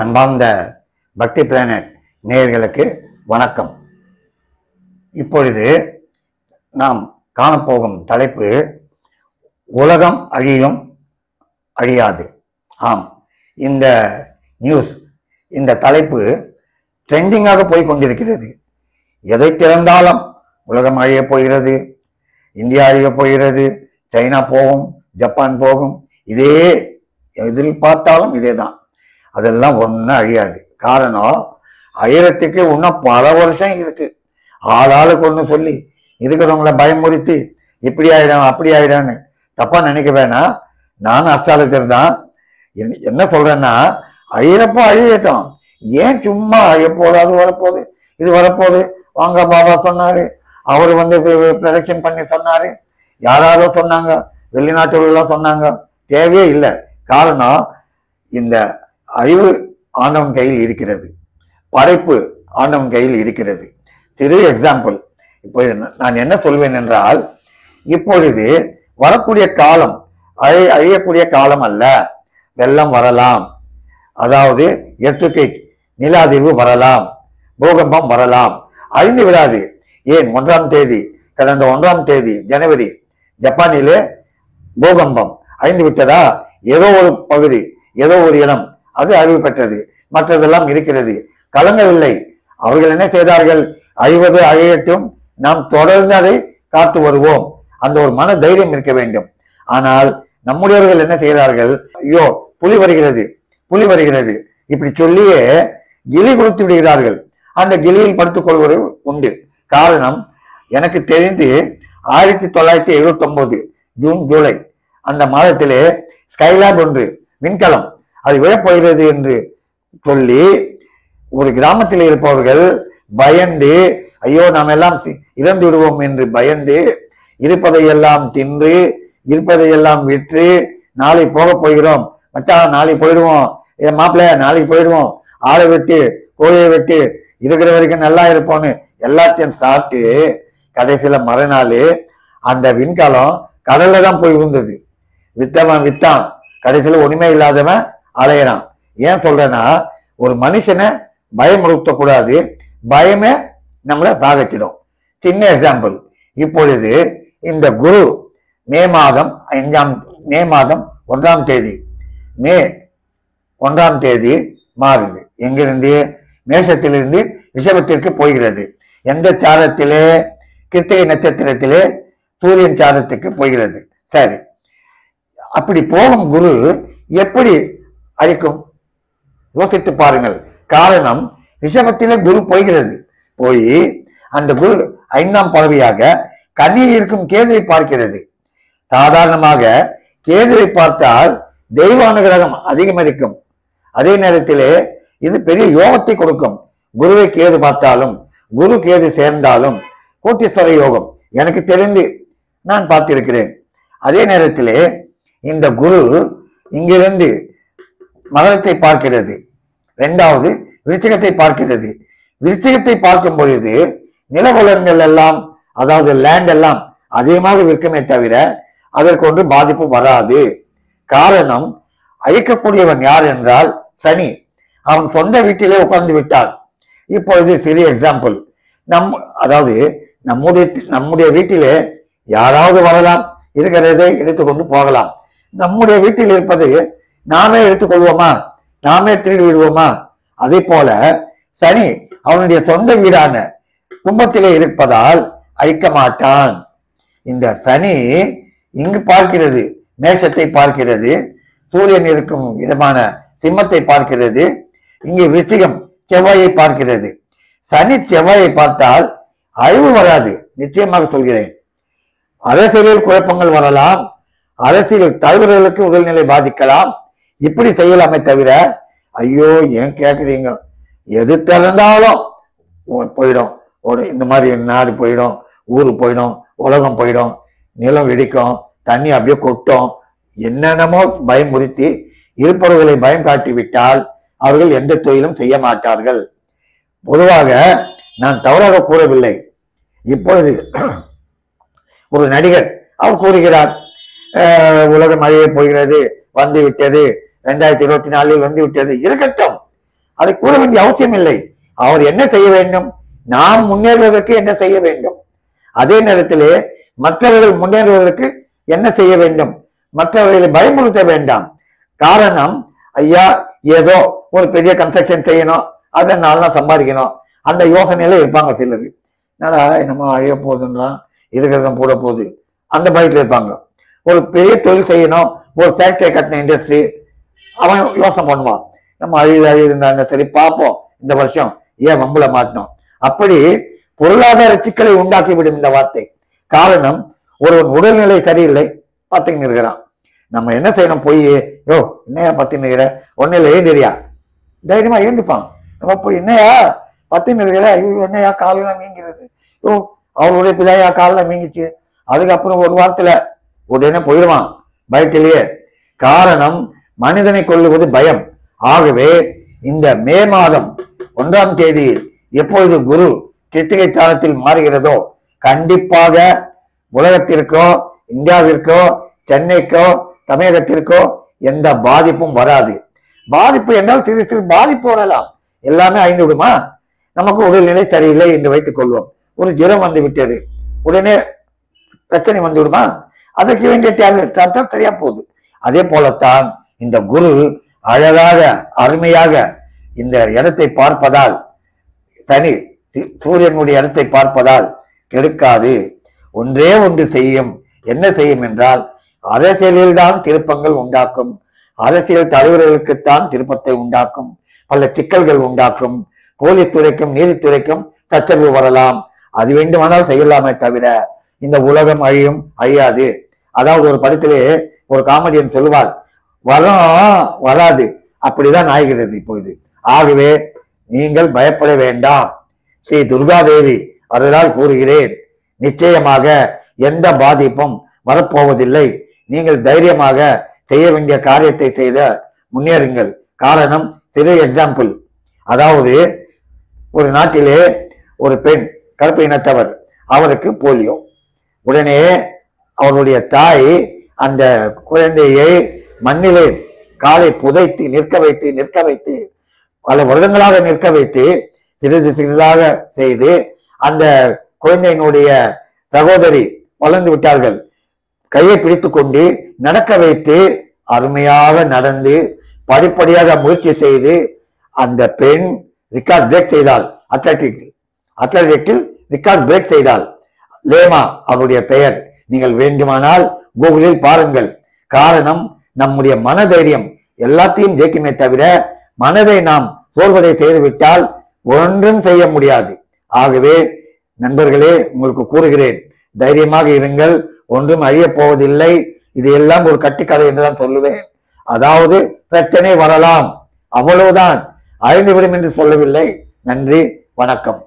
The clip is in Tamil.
அன்பார்ந்த பக்தி பிளானட் நேயர்களுக்கு வணக்கம். இப்பொழுது நாம் காணப்போகும் தலைப்பு உலகம் அழியும் அழியாது. ஆம், இந்த நியூஸ், இந்த தலைப்பு ட்ரெண்டிங்காக போய் கொண்டிருக்கிறது. எதை திறந்தாலும் உலகம் அழியப் போகிறது, இந்தியா அழியப் போகிறது, சைனா போகும், ஜப்பான் போகும், இதே எதில் பார்த்தாலும் இதே தான். அதெல்லாம் ஒன்றும் அழியாது. காரணம், அழியறதுக்கு இன்னும் பல வருஷம் இருக்கு. ஆளாளுக்கு ஒன்று சொல்லி இருக்கிறவங்கள பயமுறுத்தி இப்படி ஆயிடும் அப்படி ஆயிடான்னு தப்பா நினைக்க வேணாம். நானும் அஸ்ட்ராலஜர் தான். என்ன சொல்றேன்னா, அழியறப்போ அழியட்டும். ஏன் சும்மா அழியப்போகுது, அது வரப்போகுது, இது வரப்போகுது, வாங்க பாபா சொன்னாரு, அவர் ப்ரொடக்ஷன் பண்ணி சொன்னாரு, யாராரோ சொன்னாங்க, வெளிநாட்டுலாம் சொன்னாங்க. தேவையே இல்லை. காரணம், இந்த அழிவு ஆண்டவன் கையில் இருக்கிறது, படைப்பு ஆண்டவன் கையில் இருக்கிறது. சிறு எக்ஸாம்பிள். இப்போது நான் என்ன சொல்வேன் என்றால், இப்பொழுது வரக்கூடிய காலம் அழியக்கூடிய காலம் அல்ல. வெள்ளம் வரலாம், அதாவது எர்த்குவேக், நில அதிர்வு வரலாம், பூகம்பம் வரலாம். அழிந்து விடாது. ஏன் 1ஆம் தேதி, கடந்த 1ஆம் தேதி ஜனவரி ஜப்பானிலே பூகம்பம் அழிந்து விட்டதா? ஏதோ ஒரு பகுதி, ஏதோ ஒரு இடம் அது அழிவு பெற்றது, மற்றதெல்லாம் இருக்கிறது. கலங்கவில்லை. அவர்கள் என்ன செய்தார்கள்? அழிவது அழியட்டும், நாம் தொடர்ந்து அதை காத்து வருவோம். அந்த ஒரு மன தைரியம் இருக்க வேண்டும். ஆனால் நம்முடையவர்கள் என்ன செய்கிறார்கள்? ஐயோ, புலி வருகிறது, புலி வருகிறது, இப்படி சொல்லியே கிளி கொடுத்து விடுகிறார்கள். அந்த கிளியில் படுத்துக் கொள்வது உண்டு. காரணம், எனக்கு தெரிந்து 1979 ஜூன் ஜூலை அந்த மாதத்திலே ஸ்கைலாப் ஒன்று, விண்கலம், அது விழப்போகிறது என்று சொல்லி ஒரு கிராமத்தில் இருப்பவர்கள் பயந்து, ஐயோ நாம் எல்லாம் இறந்து விடுவோம் என்று பயந்து, இருப்பதையெல்லாம் தின்று, இருப்பதையெல்லாம் விற்று, நாளை போக போகிறோம் மச்சான், நாளை போயிடுவோம், என் மாப்பிள்ளை நாளைக்கு போயிடுவோம், ஆளை வெட்டு கோழியை வெட்டு, இருக்கிற வரைக்கும் நல்லா இருப்போம்னு எல்லாத்தையும் சாப்பிட்டு கடைசியில மறுநாள் அந்த விண்கலம் கடல்ல தான் போய் விழுந்தது. வித்தவன் வித்தான், கடைசியில ஒண்ணுமே இல்லாதவன் அலையிறான். ஏன் சொல்றேன்னா, ஒரு மனுஷனை பயமுறுத்தக்கூடாது, பயமே நம்மளை சாகச்சிடும். சின்ன எக்ஸாம்பிள். இப்பொழுது இந்த குரு மே மாதம் 1ஆம் தேதி, மே 1ஆம் தேதி மாறுது. எங்கிருந்து? மேஷத்திலிருந்து ரிஷபத்திற்கு போகிறது. எந்த சாரத்திலே? கிருத்திகை நட்சத்திரத்திலே சூரியன் சாரத்துக்கு போகிறது. சரி, அப்படி போகும் குரு எப்படி அழிக்கும்? யோசித்து பாருங்கள். காரணம், ரிஷபத்திலே குரு போகிறது. போய் அந்த குரு 5ஆம் பறவையாக கண்ணில் இருக்கும் கேதுவை பார்க்கிறது. சாதாரணமாக கேதுவை பார்த்தால் தெய்வ அனுகிரகம் அதிகம் இருக்கும். அதே நேரத்திலே இது பெரிய யோகத்தை கொடுக்கும். குருவை கேது பார்த்தாலும், குரு கேது சேர்ந்தாலும் கோட்டீஸ்வர யோகம் எனக்கு தெரிந்து நான் பார்த்திருக்கிறேன். அதே நேரத்திலே இந்த குரு இங்கிருந்து மகரத்தை பார்க்கிறது, 2வது விருச்சிகத்தை பார்க்கிறது. விருச்சிகத்தை பார்க்கும் பொழுது நிலவளங்கள் எல்லாம், அதாவது லேண்ட் எல்லாம் அதிகமாக விற்குமே தவிர அதற்கு ஒன்று பாதிப்பு வராது. காரணம், அழிக்கக்கூடியவன் யார் என்றால் சனி. அவன் சொந்த வீட்டிலே உட்கார்ந்து விட்டான். இப்பொழுது சிறிய எக்ஸாம்பிள். அதாவது நம்முடைய வீட்டிலே யாராவது வரலாம், இருக்கிறதை எடுத்துக்கொண்டு போகலாம். நம்முடைய வீட்டில் இருப்பது நாமே எடுத்துக்கொள்வோமா? நாமே திருடி விடுவோமா? அதே போல சனி அவனுடைய சொந்த வீடான கும்பத்திலே இருப்பதால் அழிக்க மாட்டான். இந்த சனி இங்கு பார்க்கிறது, மேஷத்தை பார்க்கிறது, சூரியன் இருக்கும் இடமான சிம்மத்தை பார்க்கிறது, இங்கே விருச்சிகம் செவ்வாயை பார்க்கிறது. சனி செவ்வாயை பார்த்தால் அழிவு வராது, நிச்சயமாக சொல்கிறேன். அரசியலில் குழப்பங்கள் வரலாம், அரசியல் தலைவர்களுக்கு உடல்நிலை பாதிக்கலாம், இப்படி செய்யலாமே தவிர, ஐயோ ஏன் கேட்குறீங்க, எது திறந்தாலும் போயிடும், இந்த மாதிரி நாடு போயிடும், ஊரு போயிடும், உலகம் போயிடும், நிலம் வெடிக்கும், தண்ணி அப்படியே கொட்டும், என்னென்னமோ பயமுறுத்தி இருப்பவர்களை பயம் காட்டி விட்டால் அவர்கள் எந்த தொழிலும் செய்ய மாட்டார்கள். பொதுவாக நான் தவறாக கூறவில்லை. இப்பொழுது ஒரு நடிகர் அவர் கூறுகிறார், உலகம் அழிய போகிறது, வந்து விட்டது, 2024 வந்து விட்டது. இருக்கட்டும், அதை கூற வேண்டிய அவசியம் இல்லை. அவர் என்ன செய்ய வேண்டும்? நாம் முன்னேறுவதற்கு என்ன செய்ய வேண்டும், அதே நேரத்திலே மற்றவர்கள் முன்னேறுவதற்கு என்ன செய்ய வேண்டும், மற்றவர்களை பயமுறுத்த வேண்டாம். காரணம், ஐயா ஏதோ ஒரு பெரிய கன்ஸ்ட்ரக்ஷன் செய்யணும், அதை நான்லாம் சம்பாதிக்கணும், அந்த யோசனையில இருப்பாங்க சிலர். என்னடா என்னமோ அழிய போகுதுன்றான், இருக்கிறதும் கூட போகுது, அந்த பயத்தில் இருப்பாங்க. ஒரு பெரிய தொழில் செய்யணும், ஒரு ஃபேக்டரி கட்டின இண்டஸ்ட்ரி, அவன் யோசனை பண்ணுவான், நம்ம அழியுதுன்றாங்க, சரி பார்ப்போம் இந்த வருஷம் ஏன் வம்புல மாட்டணும். அப்படி பொருளாதார சிக்கலை உண்டாக்கிவிடும் இந்த வார்த்தை. காரணம், ஒருவன் உடல்நிலை சரியில்லை, பார்த்துக்கின்னு இருக்கிறான். நம்ம என்ன செய்யணும்? போய் யோ என்னையா பத்தின்னு இருக்கிற, ஒன்னும் இல்லை ஏந்திரியா, தைரியமா ஏந்திப்பான். நம்ம போய் என்னையா பத்தின்னு இருக்கிற, என்னையா காலெல்லாம் வீங்கிறது, யோ அவருடைய பிள்ளையா காலெல்லாம் வீங்கிச்சு, அதுக்கப்புறம் ஒரு வாரத்துல உடனே போயிடுவான் பயத்திலேயே. காரணம், மனிதனை கொள்ளுவது பயம். ஆகவே இந்த மே மாதம் 1ஆம் தேதியில் எப்பொழுது குரு கிருத்திகை சாரத்தில் மாறுகிறதோ, கண்டிப்பாக உலகத்திற்கோ இந்தியாவிற்கோ சென்னைக்கோ தமிழகத்திற்கோ எந்த பாதிப்பும் வராது. பாதிப்பு என்றால் சிறு சிறு பாதிப்பு வரலாம், எல்லாமே அழிந்து விடுமா? நமக்கு உடல்நிலை சரியில்லை என்று வைத்துக் கொள்வோம், ஒரு ஜுரம் வந்து விட்டது, உடனே பிரச்சனை வந்து விடுமா? அதற்கு வேண்டிய டேப்லெட் சாப்பிட்டா சரியா போகுது. அதே போலத்தான் இந்த குரு அழகாக அருமையாக இந்த இடத்தை பார்ப்பதால், தனி சூரியனுடைய இடத்தை பார்ப்பதால் கெடுக்காது. ஒன்றே ஒன்று செய்யும். என்ன செய்யும் என்றால், அரசியலில் தான் திருப்பங்கள் உண்டாக்கும், அரசியல் தலைவர்களுக்குத்தான் திருப்பத்தை உண்டாக்கும், பல சிக்கல்கள் உண்டாக்கும், போலீஸ் துறைக்கும் நீதித்துறைக்கும் சச்சரவு வரலாம். அது வேண்டுமானால் செய்யலாமே தவிர இந்த உலகம் அழியும் அழியாது. அதாவது ஒரு படத்திலே ஒரு காமெடியன் சொல்லுவார், வரும் வராது, அப்படிதான் ஆகிறது இப்பொழுது. ஆகவே நீங்கள் பயப்பட வேண்டாம். ஸ்ரீ துர்காதேவி அருளால் கூறுகிறேன், நிச்சயமாக எந்த பாதிப்பும் வரப்போவதில்லை. நீங்கள் தைரியமாக செய்ய வேண்டிய காரியத்தை செய்த முன்னேறுங்கள். காரணம், சிறு எக்ஸாம்பிள், அதாவது ஒரு நாட்டிலே ஒரு பெண் கருப்பு இனத்தவர், அவருக்கு போலியோ. உடனே அவருடைய தாய் அந்த குழந்தையை மண்ணிலே காலை புதைத்து நிற்க வைத்து பல வருடங்களாக நிற்க வைத்து சிறிது சிறிதாக செய்து அந்த குழந்தையினுடைய சகோதரி வளர்ந்து விட்டார்கள், கையை பிடித்து கொண்டு நடக்க வைத்து அருமையாக நடந்து படிப்படியாக முயற்சி செய்து அந்த பெண் ரெக்கார்ட் பிரேக் செய்தாள். அத்லெட்டிக்கில் ரெக்கார்ட் பிரேக் செய்தாள். லேமா அவருடைய பெயர். நீங்கள் வேண்டுமானால் கூகுளில் பாருங்கள். காரணம், நம்முடைய மனதைரியம் எல்லாத்தையும் ஜெயிக்குமே தவிர மனதை நாம் சோர்வதை செய்துவிட்டால் ஒன்றும் செய்ய முடியாது. ஆகவே நண்பர்களே, உங்களுக்கு கூறுகிறேன், தைரியமாக இருங்கள், ஒன்றும் அழியப் போவதில்லை. இது எல்லாம் ஒரு கட்டுக்கதை என்றுதான் சொல்லுவேன். அதாவது பிரச்சனை வரலாம், அவ்வளவுதான், அழிந்துவிடும் என்று சொல்லவில்லை. நன்றி, வணக்கம்.